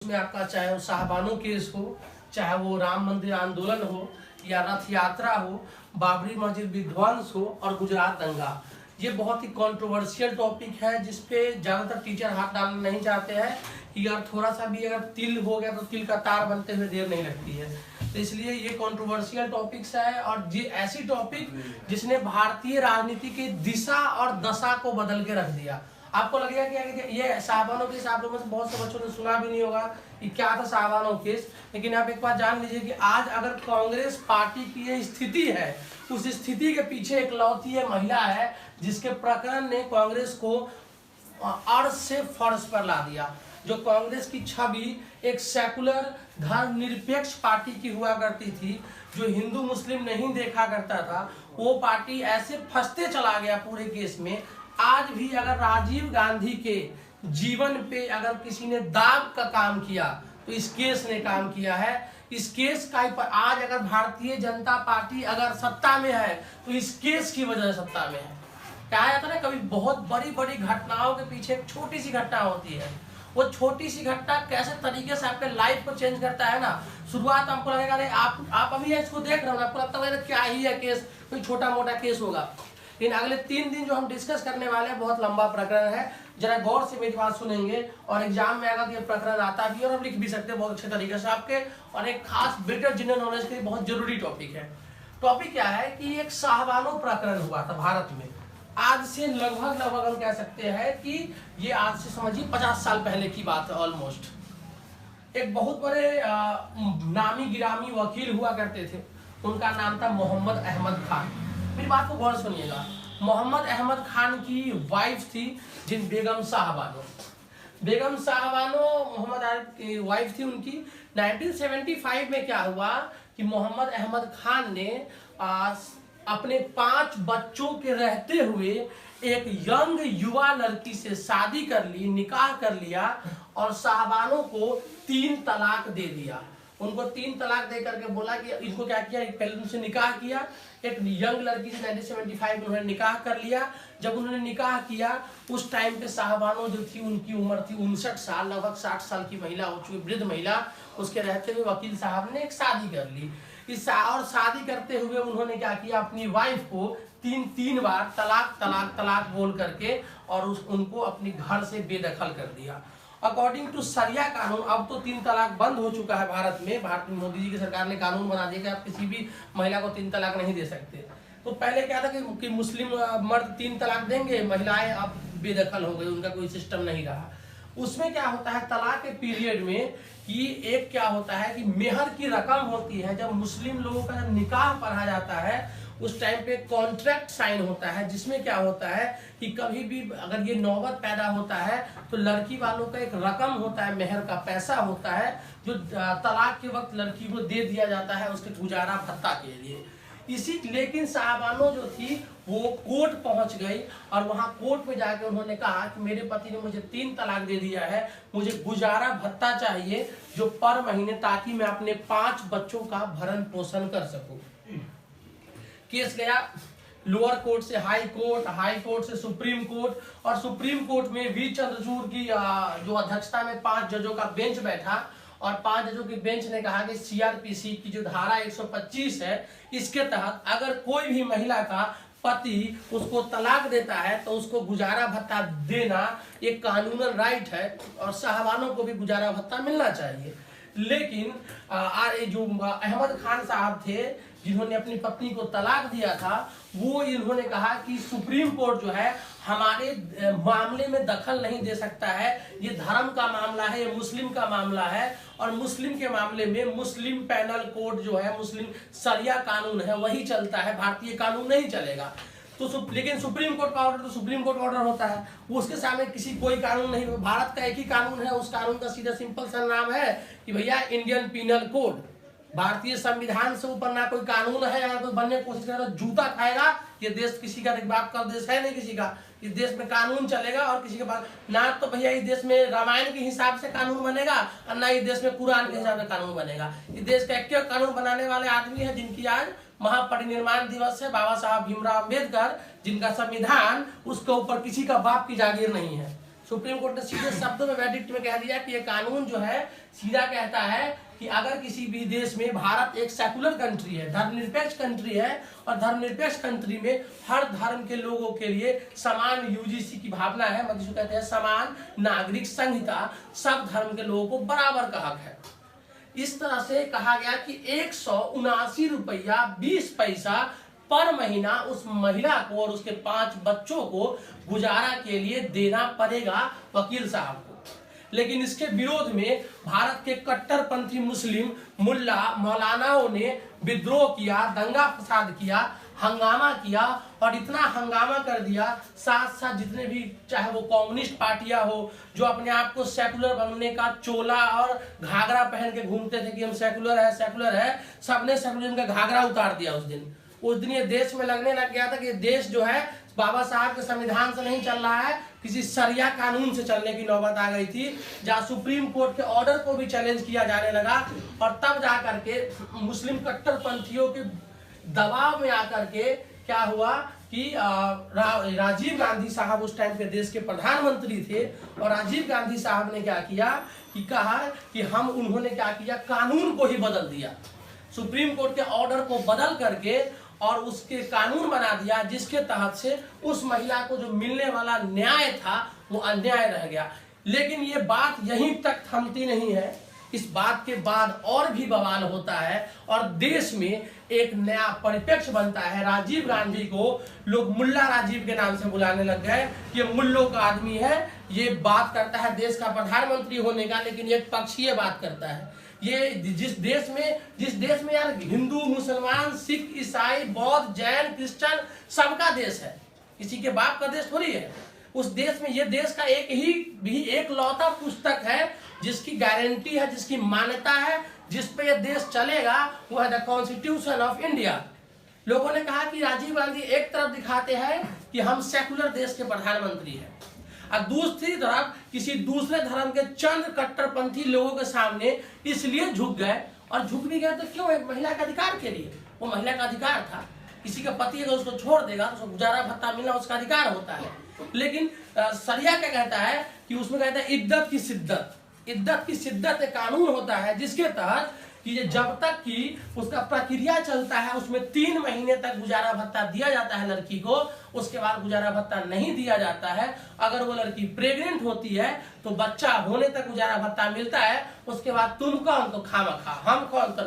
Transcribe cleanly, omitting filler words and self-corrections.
में आपका चाहे वो साहबानो केस हो, चाहे वो राम मंदिर आंदोलन हो या रथ यात्रा हो, बाबरी मस्जिद विध्वंस हो और गुजरात दंगा, ये बहुत ही कंट्रोवर्शियल टॉपिक है जिसपे ज़्यादातर टीचर हाथ डालना नहीं चाहते हैं कि यार थोड़ा सा भी अगर तिल हो गया तो तिल का तार बनते हुए देर नहीं लगती है। तो इसलिए ये कंट्रोवर्शियल टॉपिक्स है और ये ऐसी टॉपिक जिसने भारतीय राजनीति की दिशा और दशा को बदल के रख दिया। आपको लगेगा कि ये साहबानो केस आप लोगों में से बहुत से बच्चों ने सुना भी नहीं होगा कि क्या था साहबानो केस, लेकिन आप एक बात जान लीजिए कि आज अगर कांग्रेस पार्टी की ये स्थिति है, उस स्थिति के पीछे एक लौती महिला है जिसके प्रकरण ने कांग्रेस को अर्श से फर्श पर ला दिया। जो कांग्रेस की छवि एक सेकुलर धर्मनिरपेक्ष पार्टी की हुआ करती थी, जो हिंदू मुस्लिम नहीं देखा करता था, वो पार्टी ऐसे फंसते चला गया पूरे केस में। आज भी अगर राजीव गांधी के जीवन पे अगर किसी ने दाग का काम किया तो इस केस ने काम किया है। इस केस का आज अगर भारतीय जनता पार्टी अगर सत्ता में है तो इस केस की वजह से सत्ता में है। कहा जाता है ना, कभी बहुत बड़ी बड़ी घटनाओं के पीछे एक छोटी सी घटना होती है। वो छोटी सी घटना कैसे तरीके से आपके लाइफ को चेंज करता है ना। शुरुआत आपको लगेगा अरे आप अभी इसको देख रहे हो, आपको लगता है क्या ही है केस, कोई छोटा मोटा केस होगा। लेकिन अगले 3 दिन जो हम डिस्कस करने वाले हैं बहुत लंबा प्रकरण है। जरा गौर से मेरी बात सुनेंगे और एग्जाम में अगर ये प्रकरण आता भी और हम लिख भी सकते हैं बहुत अच्छे तरीके से आपके, और एक खास बेटर जनरल नॉलेज के लिए बहुत जरूरी टॉपिक है। टॉपिक क्या है कि एक साहबानो प्रकरण हुआ था भारत में। आज से लगभग हम कह सकते हैं कि ये आज से समझिए 50 साल पहले की बात है ऑलमोस्ट। एक बहुत बड़े नामी गिरामी वकील हुआ करते थे, उनका नाम था मोहम्मद अहमद खान। मेरी बात को गौर सुनिएगा। मोहम्मद अहमद खान की वाइफ थी जिन बेगम साहबानो। बेगम साहबानो मोहम्मद की वाइफ थी उनकी। 1975 में क्या हुआ कि मोहम्मद अहमद खान ने अपने 5 बच्चों के रहते हुए एक यंग युवा लड़की से शादी कर ली, निकाह कर लिया और साहबानों को 3 तलाक दे दिया। उनको 3 तलाक दे करके बोला कि इनको क्या किया, पहले उनसे निकाह किया, एक यंग लड़की से 1975 में उन्होंने निकाह कर लिया। जब उन्होंने निकाह किया उस टाइम पे साहबानो जो थी उनकी उम्र थी 59 साल, लगभग 60 साल की महिला हो चुकी, वृद्ध महिला। उसके रहते हुए वकील साहब ने एक शादी कर ली। और शादी करते हुए उन्होंने क्या किया, अपनी वाइफ को 3 बार तलाक तलाक तलाक बोल करके और उनको अपनी घर से बेदखल कर दिया। अकॉर्डिंग टू सरिया कानून अब तो 3 तलाक बंद हो चुका है भारत में। भारत में मोदी जी की सरकार ने कानून बना दिया कि आप किसी भी महिला को 3 तलाक नहीं दे सकते। तो पहले क्या था कि मुस्लिम मर्द 3 तलाक देंगे, महिलाएं अब बेदखल हो गई, उनका कोई सिस्टम नहीं रहा। उसमें क्या होता है तलाक के पीरियड में कि एक क्या होता है कि मेहर की रकम होती है। जब मुस्लिम लोगों का निकाह पढ़ा जाता है उस टाइम पे कॉन्ट्रैक्ट साइन होता है, जिसमें क्या होता है कि कभी भी अगर ये नौबत पैदा होता है तो लड़की वालों का एक रकम होता है, मेहर का पैसा होता है जो तलाक के वक्त लड़की को दे दिया जाता है उसके गुजारा भत्ता के लिए। लेकिन साहबानो जो थी वो कोर्ट पहुंच गई और वहां कोर्ट में जाकर उन्होंने कहा कि मेरे पति ने मुझे 3 तलाक दे दिया है, मुझे गुजारा भत्ता चाहिए जो पर महीने, ताकि मैं अपने 5 बच्चों का भरण पोषण कर सकूं। केस गया लोअर कोर्ट से हाई कोर्ट, हाई कोर्ट से सुप्रीम कोर्ट, और सुप्रीम कोर्ट में वी चंद्रचूड़ की जो अध्यक्षता में 5 जजों का बेंच बैठा और 5 जजों की बेंच ने कहा कि सीआरपीसी की जो धारा 125 है इसके तहत अगर कोई भी महिला का पति उसको तलाक देता है तो उसको गुजारा भत्ता देना एक कानूनन राइट है और साहबानों को भी गुजारा भत्ता मिलना चाहिए। लेकिन जो अहमद खान साहब थे जिन्होंने अपनी पत्नी को तलाक दिया था, वो इन्होंने कहा कि सुप्रीम कोर्ट जो है हमारे मामले में दखल नहीं दे सकता है, ये धर्म का मामला है, ये मुस्लिम का मामला है और मुस्लिम के मामले में मुस्लिम पैनल कोड जो है, मुस्लिम सरिया कानून है वही चलता है, भारतीय कानून नहीं चलेगा। तो लेकिन सुप्रीम कोर्ट का ऑर्डर तो सुप्रीम कोर्ट ऑर्डर होता है, उसके सामने कोई कानून नहीं। भारत का एक ही कानून है, उस कानून का सीधा सिंपल सा नाम है कि भैया इंडियन पीनल कोड। भारतीय संविधान से ऊपर ना कोई कानून है। अगर कोई बनने की कोशिश करेगा तो जूता खाएगा। ये देश किसी का बाप का देश है नहीं किसी का, इस देश में कानून चलेगा और किसी के पास ना तो भैया इस देश में रामायण के हिसाब से कानून बनेगा और ना इस देश में कुरान के हिसाब से कानून बनेगा। इस देश का एक कानून बनाने वाले आदमी है जिनकी आज महापरिनिर्वाण दिवस है, बाबा साहब भीमराव अम्बेडकर, जिनका संविधान उसके ऊपर किसी का बाप की जागीर नहीं है। सुप्रीम कोर्ट ने सीधे शब्दों में वर्डिक्ट में कह दिया कि ये कानून जो है सीधा कहता है कि अगर किसी भी देश में, भारत एक सेकुलर कंट्री है, धर्मनिरपेक्ष कंट्री है, और धर्मनिरपेक्ष कंट्री में हर धर्म के लोगों के लिए समान यूजीसी की भावना है, मतलब जिसको कहते हैं समान नागरिक संहिता, सब धर्म के लोगों को बराबर का हक है। इस तरह से कहा गया कि 179 रुपया 20 पैसा पर महीना उस महिला को और उसके 5 बच्चों को गुजारा के लिए देना पड़ेगा वकील साहब को। लेकिन इसके विरोध में भारत के कट्टरपंथी मुस्लिम मुल्ला मौलानाओं ने विद्रोह किया, दंगा फसाद किया, हंगामा किया, और इतना हंगामा कर दिया, साथ साथ जितने भी चाहे वो कम्युनिस्ट पार्टियां हो जो अपने आप को सेकुलर बनने का चोला और घाघरा पहन के घूमते थे कि हम सेकुलर है, सबने सेकुलरिज्म का घाघरा उतार दिया। उस दिन ये देश में लगने लग गया था कि देश जो है बाबा साहब के संविधान से नहीं चल रहा है, किसी सरिया कानून से चलने की नौबत आ गई थी, जहां सुप्रीम कोर्ट के ऑर्डर को भी चैलेंज किया जाने लगा। और तब जाकर के मुस्लिम कट्टरपंथियों के दबाव में आकर के क्या हुआ कि राजीव गांधी साहब उस टाइम पे देश के प्रधानमंत्री थे, और राजीव गांधी साहब ने क्या किया कि कहा कि उन्होंने क्या किया, कानून को ही बदल दिया, सुप्रीम कोर्ट के ऑर्डर को बदल करके और उसके कानून बना दिया, जिसके तहत से उस महिला को जो मिलने वाला न्याय था वो अन्याय रह गया। लेकिन ये बात यहीं तक थमती नहीं है, इस बात के बाद और भी बवाल होता है और देश में एक नया परिप्रेक्ष्य बनता है। राजीव गांधी को लोग मुल्ला राजीव के नाम से बुलाने लग गए, ये मुल्लों का आदमी है, ये बात करता है देश का प्रधानमंत्री होने का, लेकिन ये पक्षीय बात करता है। ये जिस देश में यार हिंदू, मुसलमान, सिख, ईसाई, बौद्ध, जैन, क्रिश्चियन सबका देश है, किसी के बाप का देश थोड़ी है। उस देश में, ये देश का एक लौता पुस्तक है जिसकी गारंटी है, जिसकी मान्यता है, जिस पे ये देश चलेगा, वो है द कॉन्स्टिट्यूशन ऑफ इंडिया। लोगों ने कहा कि राजीव गांधी एक तरफ दिखाते हैं कि हम सेकुलर देश के प्रधानमंत्री हैं, और दूसरी तरफ किसी दूसरे धर्म के चंद कट्टरपंथी लोगों के सामने इसलिए झुक गए। और झुक भी गए तो क्यों? एक महिला के अधिकार के लिए। वो महिला का अधिकार था, किसी का पति अगर उसको छोड़ देगा तो उसको गुजारा भत्ता मिलना उसका अधिकार होता है। लेकिन सरिया क्या कहता है कि उसमें कहता है इद्दत की शिद्दत एक कानून होता है, जिसके तहत कि जब तक कि उसका प्रक्रिया चलता है उसमें 3 महीने तक गुजारा भत्ता दिया जाता है लड़की को, उसके बाद गुजारा भत्ता नहीं दिया जाता है। अगर वो लड़की प्रेग्नेंट होती है तो बच्चा होने तक गुजारा भत्ता मिलता है, उसके बाद तुम कौन तो खामखा, हम कौन तो